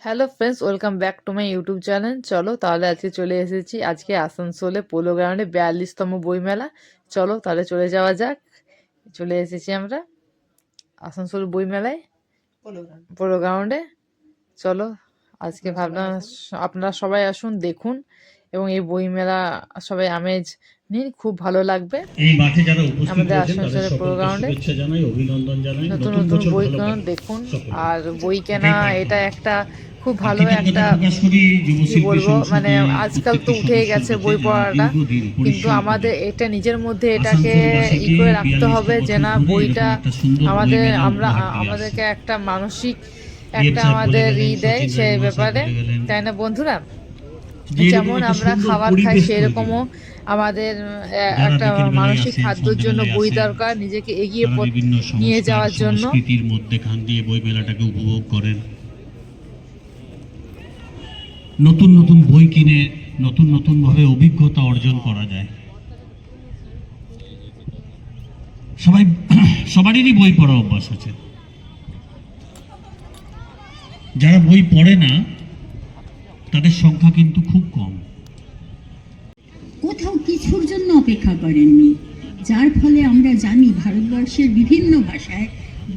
Hello friends, welcome back to my YouTube channel. চলো তাহলে আজকে চলে এসেছি আসানসোলে পোলো গ্রাউন্ডে 42তম বইমেলা। চলো তাহলে চলে যাওয়া যাক। চলে এসেছি আমরা আসানসোল বইমেলায় পোলো গ্রাউন্ডে। চলো আজকে ভাবলাম আপনারা সবাই আসুন, দেখুন এবং এই বইমেলা সবাই আমেজ নিন, খুব ভালো লাগবে। এই মাঠে যারা উপস্থিত আমাদের হয়েছেন তাদের আসানসোলের পোলো সকলকে গ্রাউন্ডে শুভেচ্ছা জানাই, অভিনন্দন জানাই। নতুন নতুন নতুন বছর বই ভালো কাটুক দেখুন। সকলের। আর বই কেনা এটা একটা খুব ভালো একটা, প্রকাশ করি যুব কি শিল্পী বলবো, মানে সংসদের আজকাল তো প্রত্যেকটি উঠেই গেছে সদস্যের বই কাছে যারা পড়াটা, দীর্ঘদিন কিন্তু পরিশ্রম আমাদের করে এটা নিজের মধ্যে এটাকে ই আসানসোলবাসীকে করে রাখতে 42টা হবে যে বছর না, ধরে বইটা এরকম একটা সুন্দর বই আমাদের মেলা আমরা উপহার দিয়ে আমাদেরকে আসছে। একটা মানসিক ডিএম একটা সাহেব বলে আমাদের গেলেন, দেয় সচিন সেই রায় মহাশয় ব্যাপারে, বলে গেলেন তাই না বন্ধুরা? যে এরকম যেমন একটা আমরা সুন্দর খাবার খাই পরিবেশ তৈরি সেরকমও হোক। আমাদের যারা একটা বিকেল বেলায় মানসিক আসেন, খাদ্যর জন্য সন্ধ্যাবেলায় বই আসেন, দরকার, নিজেকে এগিয়ে তারা বিভিন্ন নিয়ে সংস্কার যাওয়ার জন্য। সংস্কৃতির মধ্যে খান দিয়ে বই মেলাটাকে উপভোগ করেন। নতুন নতুন বই কিনে নতুন নতুন ভাবে অভিজ্ঞতা অর্জন করা যায়। সবারই বই পড়া অভ্যাস আছে। যারা বই পড়ে না তাদের সংখ্যা কিন্তু খুব কম। কোথাও কিছুর জন্য অপেক্ষা করেননি, যার ফলে আমরা জানি ভারতবর্ষের বিভিন্ন ভাষায়,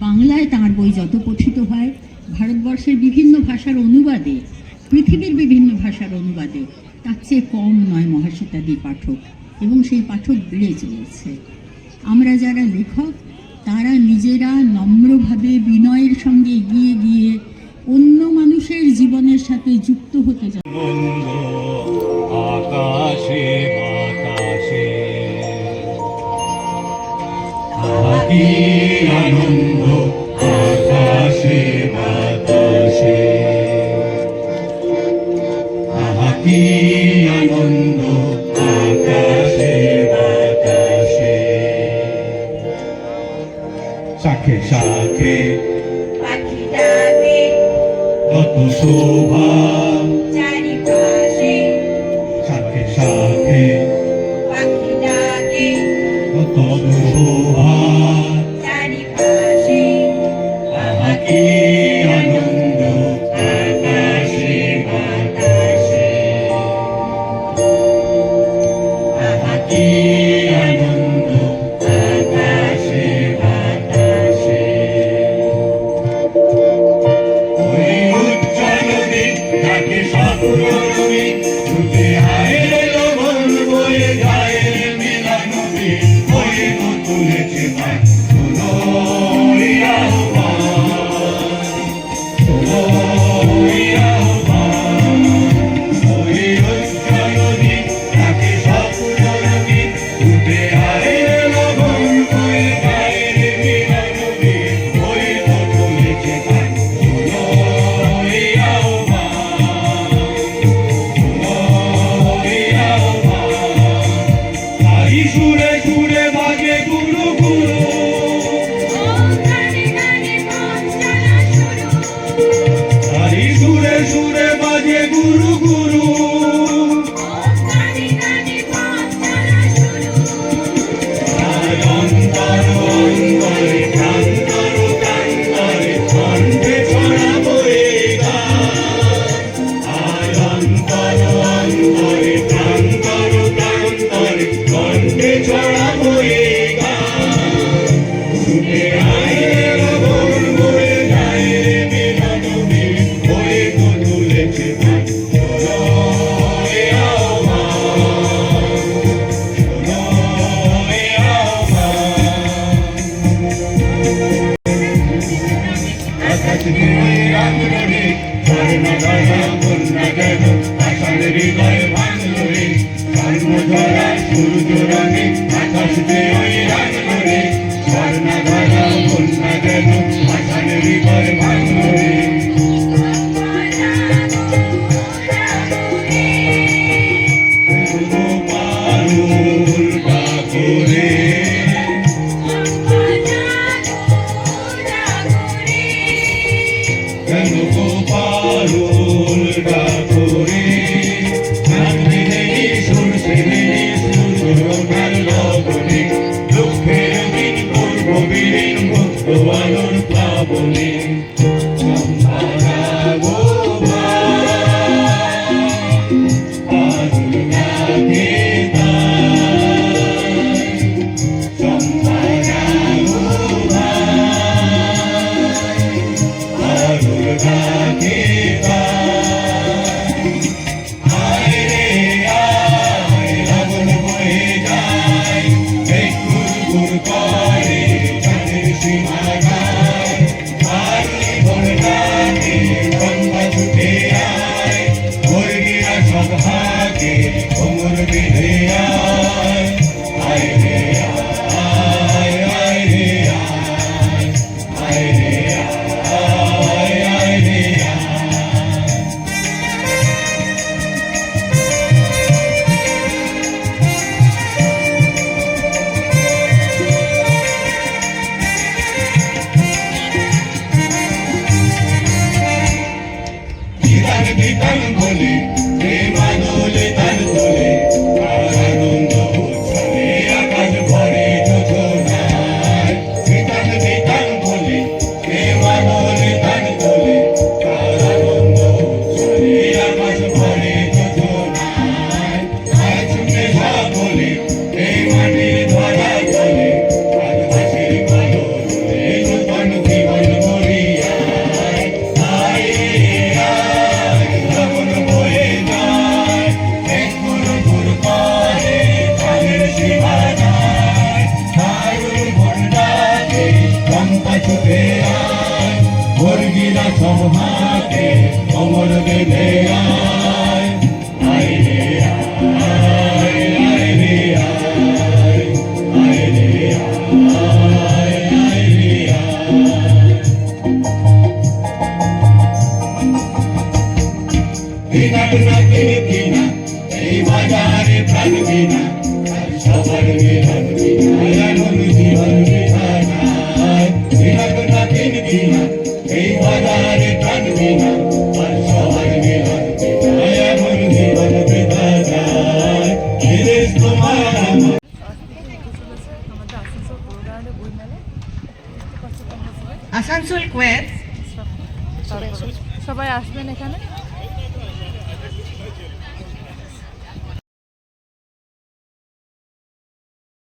বাংলায় তাঁর বই যত পঠিত হয়, ভারতবর্ষের বিভিন্ন ভাষার অনুবাদে, পৃথিবীর বিভিন্ন ভাষার অনুবাদে তার চেয়ে কম নয় মহাশ্বেতাদি পাঠক, এবং সেই পাঠক বেড়ে চলেছে। আমরা যারা লেখক তারা নিজেরা নম্রভাবে বিনয়ের সঙ্গে এগিয়ে গিয়ে অন্য মানুষের জীবনের সাথে যুক্ত হতে চাই। আকাশে বাতাসে কি আনন্দ, আকাশে বাতাসে কি আনন্দ, আকাশে বাতাসে শাখে শাখে পাখি ডাকে কত শোভা, চারিপাশে শাখে শাখে পাখি ডাকে কত শোভা, চারিপাশে কি আনন্দ, আকাশে বাতাসে কি আনন্দ, আকাশে বাতাসে ওই উজ্জ্বল দিক তাকে সাপুরবি ছুটে আয় লবণ বয়ে যায় মিলন বি ওই তুলেছে পায় শোনো সুরে সুরে বাজে গুরু গুরু, তারি সুরে সুরে বাজে গুরু গুরু, আর অন্তর অন্তরে প্রান্তর প্রান্তরে কণ্ঠে ছড়াবো এই গান। আর অন্তর অন্তরে প্রান্তর প্রান্তরে কণ্ঠে ছড়াবো এই গান। ছুটে আয় রে লবণ বয়ে যায় রে মিলন বীর, ওই তো তুলেছে প্রাণ। শোনো এ আহ্বান, শোনো এ আহ্বান। আকাশ জুড়ে আগুনে ঝর্ণা ঝরা বন্যা যেন আষাঢ়ের হৃদয়ে ভাঙলো রে। জন্মধরা সূর্য রঙে আকাশ যে ওই আগুনে ঝর্ণা ঝরা বন্যা যেন আষাঢ়ের হৃদয়ে ভাঙলো রে। পারুল ডাকরে কেন গো পারুল বিতান বলে মাদলে তার তোলে আর আনন্দ উৎসবে আকাশ ভরে যোজনায় বিতান বিতান বলে মাদলে তার তোলে আর আনন্দ উৎসবে আকাশ ভরে যোজনায় আজ ছুটে সকলে এই মাটির ধরা চলে আজ হাসির কলরবে নূতন জীবন মরিয়ায় আয় আয় শ্রাবণ বয়ে যায় এক ফুর করে প্রাণের সীমানায় দারুণ ভণ্ডারে চম্পা ছুটে আয় বর্গিরা সব হাতে কমর বেঁধে আয় আয় রে আয় আয় রে আয় আয় রে আয় আয় রে আয় বিনা বিনা কিনা এই বাজারে প্রাণ বিনা আর সবার মিলন বিনা এমন জীবন বিধানায় বিনা বিনা কিনা এই বাজারে প্রাণ বিনা আর সবার মিলন বিনা এমন জীবন বিধানায় এদেশ তোমার আমার আসানসোল কুয়েত সবাই আসবেন এখানে।